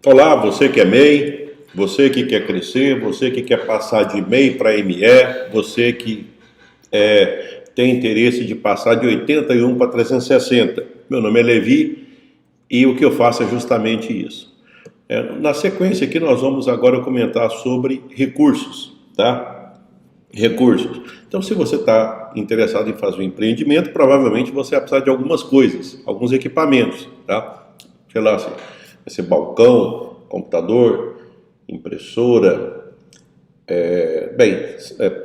Olá, você que é MEI, você que quer crescer, você que quer passar de MEI para ME, você que tem interesse de passar de 81 para 360. Meu nome é Levi e o que eu faço é justamente isso. Na sequência aqui nós vamos agora comentar sobre recursos, tá? Recursos. Então, se você está interessado em fazer um empreendimento, provavelmente você vai precisar de algumas coisas, alguns equipamentos, tá? Sei lá, vai ser balcão, computador, impressora,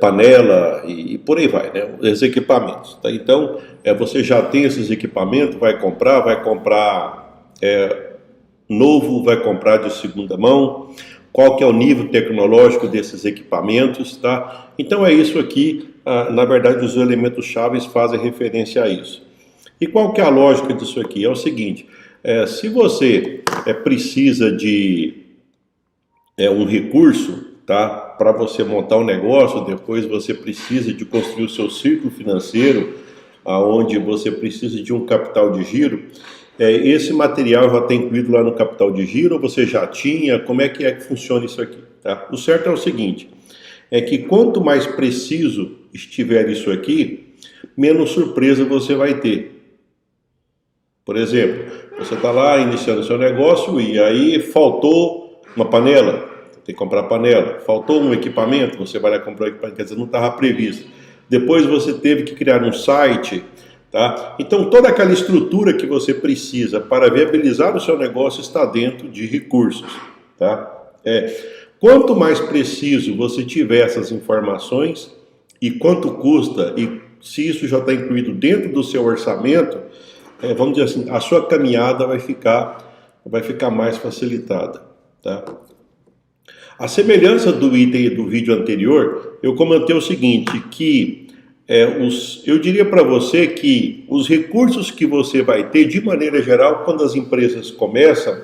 panela e por aí vai, né? Os equipamentos. Tá? Então, você já tem esses equipamentos, vai comprar novo, vai comprar de segunda mão, qual que é o nível tecnológico desses equipamentos, tá? Então é isso aqui, na verdade os elementos chaves fazem referência a isso. E qual que é a lógica disso aqui? É o seguinte, se você precisa de um recurso, tá? Para você montar um negócio, depois você precisa de construir o seu ciclo financeiro, aonde você precisa de um capital de giro. Esse material já está incluído lá no capital de giro, ou você já tinha? Como é que funciona isso aqui? Tá? O certo é o seguinte, é que quanto mais preciso estiver isso aqui, menos surpresa você vai ter. Por exemplo, você está lá iniciando seu negócio e aí faltou uma panela, tem que comprar panela. Faltou um equipamento, você vai lá comprar um equipamento, quer dizer, não estava previsto. Depois você teve que criar um site, tá? Então toda aquela estrutura que você precisa para viabilizar o seu negócio está dentro de recursos, tá? Quanto mais preciso você tiver essas informações e quanto custa e se isso já está incluído dentro do seu orçamento, vamos dizer assim, a sua caminhada vai ficar mais facilitada, tá? A semelhança do item do vídeo anterior, eu comentei o seguinte, que eu diria para você que os recursos que você vai ter, de maneira geral, quando as empresas começam,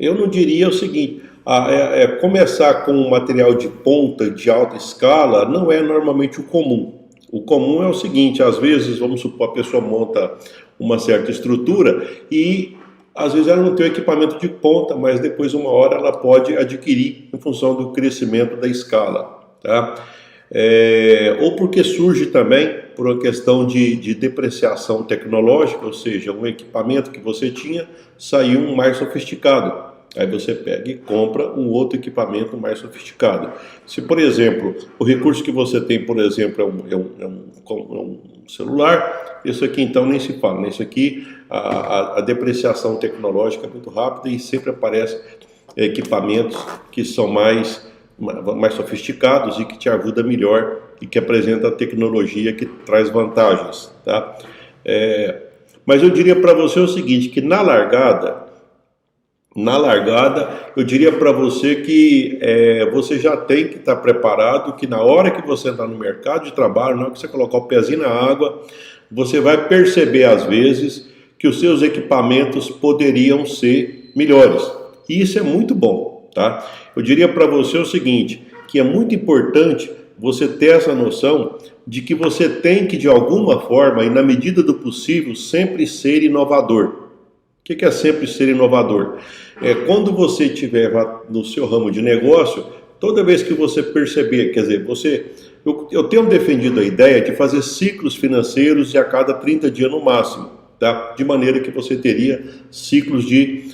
eu não diria o seguinte, começar com um material de ponta, de alta escala, não é normalmente o comum. O comum é o seguinte, às vezes, vamos supor, a pessoa monta uma certa estrutura e às vezes ela não tem o equipamento de ponta, mas depois uma hora ela pode adquirir em função do crescimento da escala, tá? Ou porque surge também por uma questão de depreciação tecnológica, ou seja, um equipamento que você tinha saiu um mais sofisticado. Aí você pega e compra um outro equipamento mais sofisticado. Se, por exemplo, o recurso que você tem, por exemplo, é um celular, isso aqui então nem se fala, né? Isso aqui, a depreciação tecnológica é muito rápida e sempre aparecem equipamentos que são mais sofisticados e que te ajudam melhor e que apresentam a tecnologia que traz vantagens, tá? Mas eu diria para você o seguinte, que na largada, eu diria para você que você já tem que estar preparado, que na hora que você entrar no mercado de trabalho, na hora que você colocar o pezinho na água, você vai perceber às vezes que os seus equipamentos poderiam ser melhores. E isso é muito bom, tá? Eu diria para você o seguinte, que é muito importante você ter essa noção de que você tem que, de alguma forma, e na medida do possível, sempre ser inovador. O que é sempre ser inovador? Quando você estiver no seu ramo de negócio, toda vez que você perceber, quer dizer, eu tenho defendido a ideia de fazer ciclos financeiros de a cada 30 dias no máximo, tá? De maneira que você teria ciclos de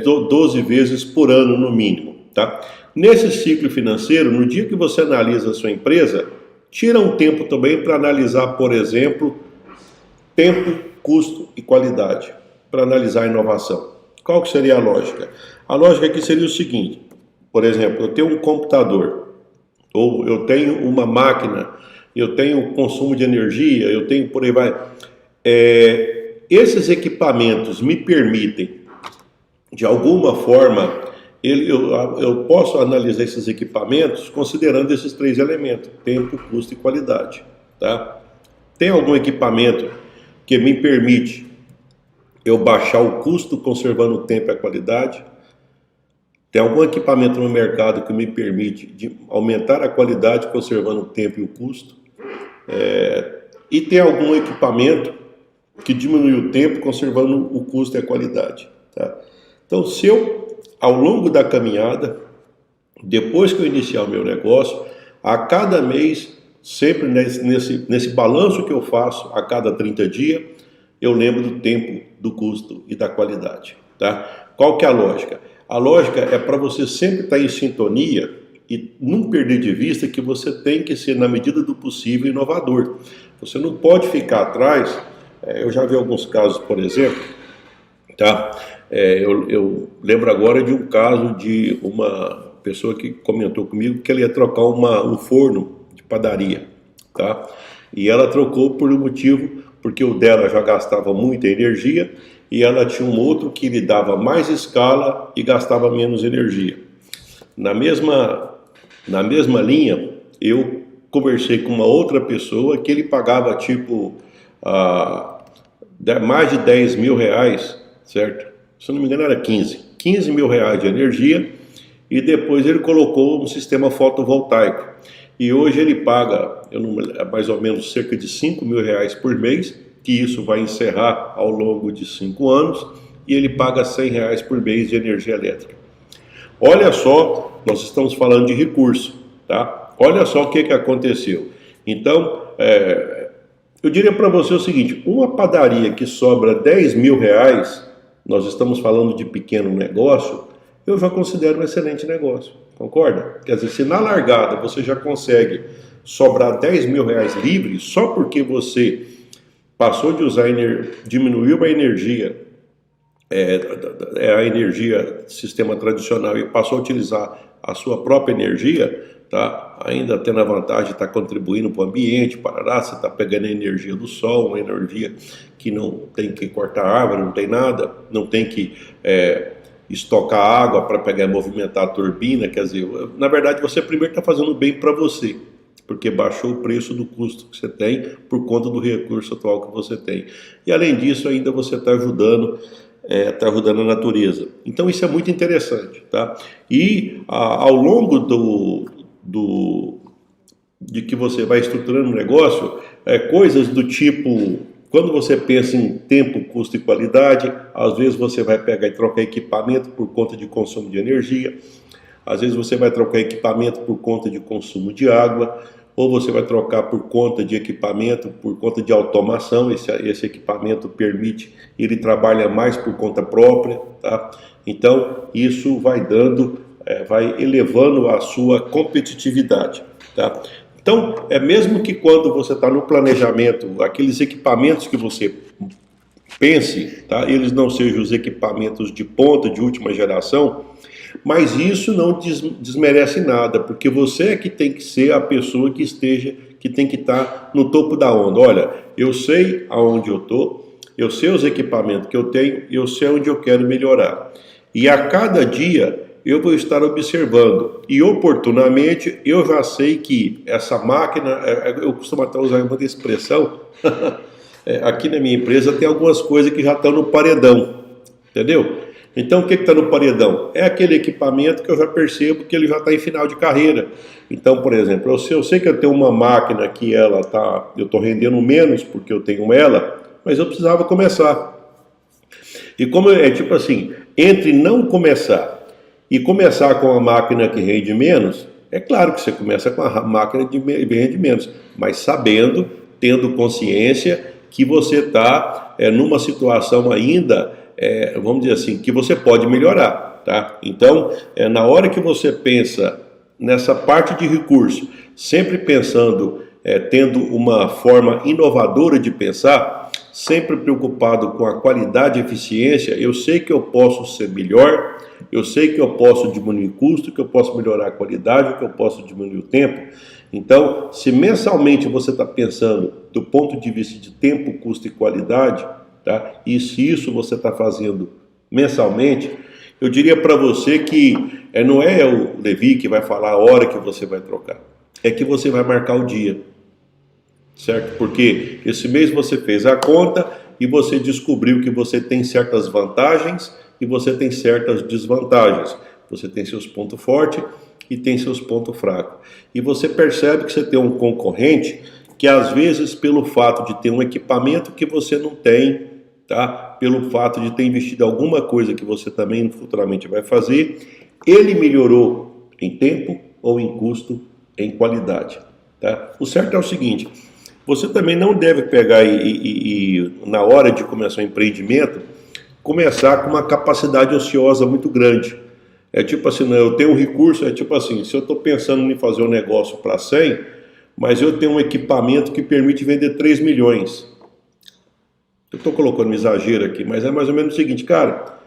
12 vezes por ano no mínimo, tá? Nesse ciclo financeiro, no dia que você analisa a sua empresa, tira um tempo também para analisar, por exemplo, tempo, custo e qualidade, para analisar a inovação. Qual que seria a lógica? A lógica aqui seria o seguinte, por exemplo, eu tenho um computador, ou eu tenho uma máquina, eu tenho consumo de energia, eu tenho por aí vai. Esses equipamentos me permitem, de alguma forma, eu posso analisar esses equipamentos considerando esses 3 elementos, tempo, custo e qualidade, tá? Tem algum equipamento que me permite eu baixar o custo conservando o tempo e a qualidade? Tem algum equipamento no mercado que me permite aumentar a qualidade conservando o tempo e o custo? E tem algum equipamento que diminui o tempo conservando o custo e a qualidade, tá? Então, se eu ao longo da caminhada, depois que eu iniciar o meu negócio, a cada mês, sempre nesse balanço que eu faço a cada 30 dias, eu lembro do tempo, do custo e da qualidade. Tá? Qual que é a lógica? A lógica é para você sempre estar em sintonia e não perder de vista que você tem que ser, na medida do possível, inovador. Você não pode ficar atrás. Eu já vi alguns casos, por exemplo, tá? Eu lembro agora de um caso de uma pessoa que comentou comigo que ela ia trocar um forno de padaria, tá? E ela trocou por um motivo, porque o dela já gastava muita energia e ela tinha um outro que lhe dava mais escala e gastava menos energia. Na mesma linha, eu conversei com uma outra pessoa que ele pagava tipo mais de 10 mil reais, certo? Se eu não me engano era 15 mil reais de energia, e depois ele colocou um sistema fotovoltaico. E hoje ele paga mais ou menos cerca de 5 mil reais por mês, que isso vai encerrar ao longo de 5 anos, e ele paga 100 reais por mês de energia elétrica. Olha só, nós estamos falando de recurso, tá? Olha só o que aconteceu. Então, eu diria para você o seguinte, uma padaria que sobra 10 mil reais, nós estamos falando de pequeno negócio, eu já considero um excelente negócio, concorda? Quer dizer, se na largada você já consegue sobrar 10 mil reais livres, só porque você passou de usar, diminuiu a energia, a energia sistema tradicional e passou a utilizar a sua própria energia, tá? Ainda tendo a vantagem de estar contribuindo para o ambiente, você está pegando a energia do sol, uma energia que não tem que cortar árvore, não tem nada, não tem que estocar água para pegar e movimentar a turbina, quer dizer, na verdade você primeiro está fazendo bem para você, porque baixou o preço do custo que você tem por conta do recurso atual que você tem. E além disso, ainda você está ajudando a natureza. Então isso é muito interessante, tá? E ao longo de que você vai estruturando um negócio, coisas do tipo, quando você pensa em tempo, custo e qualidade, às vezes você vai pegar e trocar equipamento por conta de consumo de energia, às vezes você vai trocar equipamento por conta de consumo de água, ou você vai trocar por conta de equipamento, por conta de automação. Esse equipamento permite, ele trabalha mais por conta própria, tá? Então isso vai vai elevando a sua competitividade, tá? Então, mesmo que quando você está no planejamento, aqueles equipamentos que você pense, tá? Eles não sejam os equipamentos de ponta, de última geração, mas isso não desmerece nada, porque você é que tem que ser a pessoa que tem que estar no topo da onda. Olha, eu sei aonde eu estou, eu sei os equipamentos que eu tenho, eu sei onde eu quero melhorar. E a cada dia eu vou estar observando, e oportunamente eu já sei que essa máquina, eu costumo até usar uma expressão, aqui na minha empresa tem algumas coisas que já estão no paredão, entendeu? Então o que está no paredão? É aquele equipamento que eu já percebo que ele já está em final de carreira. Então, por exemplo, eu sei que eu tenho uma máquina que eu estou rendendo menos porque eu tenho ela, mas eu precisava começar. E como tipo assim, entre não começar e começar com a máquina que rende menos, é claro que você começa com a máquina que rende menos, mas sabendo, tendo consciência que você está numa situação ainda, vamos dizer assim, que você pode melhorar, tá? Então, na hora que você pensa nessa parte de recurso, sempre pensando, tendo uma forma inovadora de pensar, sempre preocupado com a qualidade e eficiência, eu sei que eu posso ser melhor, eu sei que eu posso diminuir custo, que eu posso melhorar a qualidade, que eu posso diminuir o tempo. Então, se mensalmente você está pensando do ponto de vista de tempo, custo e qualidade, tá? E se isso você está fazendo mensalmente, eu diria para você que não é o Levi que vai falar a hora que você vai trocar, é que você vai marcar o dia, certo? Porque esse mês você fez a conta e você descobriu que você tem certas vantagens e você tem certas desvantagens. Você tem seus pontos fortes e tem seus pontos fracos. E você percebe que você tem um concorrente que às vezes pelo fato de ter um equipamento que você não tem, tá? Pelo fato de ter investido em alguma coisa que você também futuramente vai fazer, ele melhorou em tempo ou em custo, em qualidade, tá? O certo é o seguinte, você também não deve pegar na hora de começar um empreendimento, começar com uma capacidade ociosa muito grande. É tipo assim, não, eu tenho um recurso, é tipo assim, se eu estou pensando em fazer um negócio para 100, mas eu tenho um equipamento que permite vender 3 milhões. Eu estou colocando um exagero aqui, mas é mais ou menos o seguinte, cara,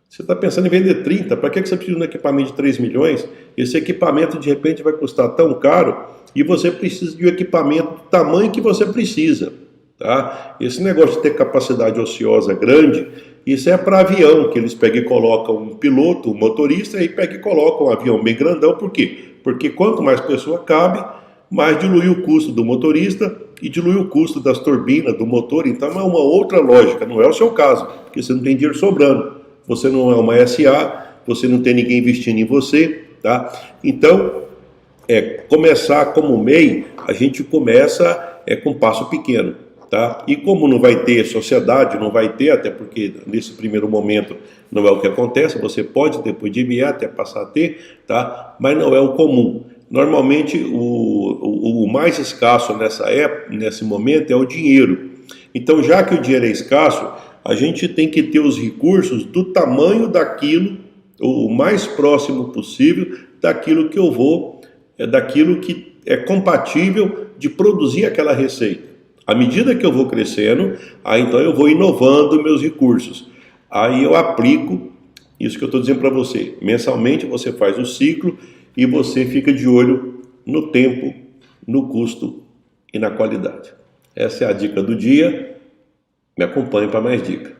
você está pensando em vender 30, para que você precisa de um equipamento de 3 milhões? Esse equipamento de repente vai custar tão caro e você precisa de um equipamento do tamanho que você precisa. Tá? Esse negócio de ter capacidade ociosa grande, isso é para avião, que eles pegam e colocam um piloto, um motorista, e pegam e colocam um avião bem grandão. Por quê? Porque quanto mais pessoa cabe, mais dilui o custo do motorista e dilui o custo das turbinas, do motor. Então é uma outra lógica, não é o seu caso, porque você não tem dinheiro sobrando. Você não é uma SA, você não tem ninguém investindo em você, tá? Então, começar como MEI, a gente começa com passo pequeno, tá? E como não vai ter sociedade, não vai ter, até porque nesse primeiro momento não é o que acontece, você pode depois de MBA até passar a ter, tá? Mas não é o comum. Normalmente o mais escasso nesse momento é o dinheiro. Então, já que o dinheiro é escasso, a gente tem que ter os recursos do tamanho daquilo, o mais próximo possível daquilo que eu vou, daquilo que é compatível de produzir aquela receita. À medida que eu vou crescendo, aí então eu vou inovando meus recursos. Aí eu aplico isso que eu estou dizendo para você. Mensalmente você faz o ciclo e você fica de olho no tempo, no custo e na qualidade. Essa é a dica do dia. Me acompanhe para mais dicas.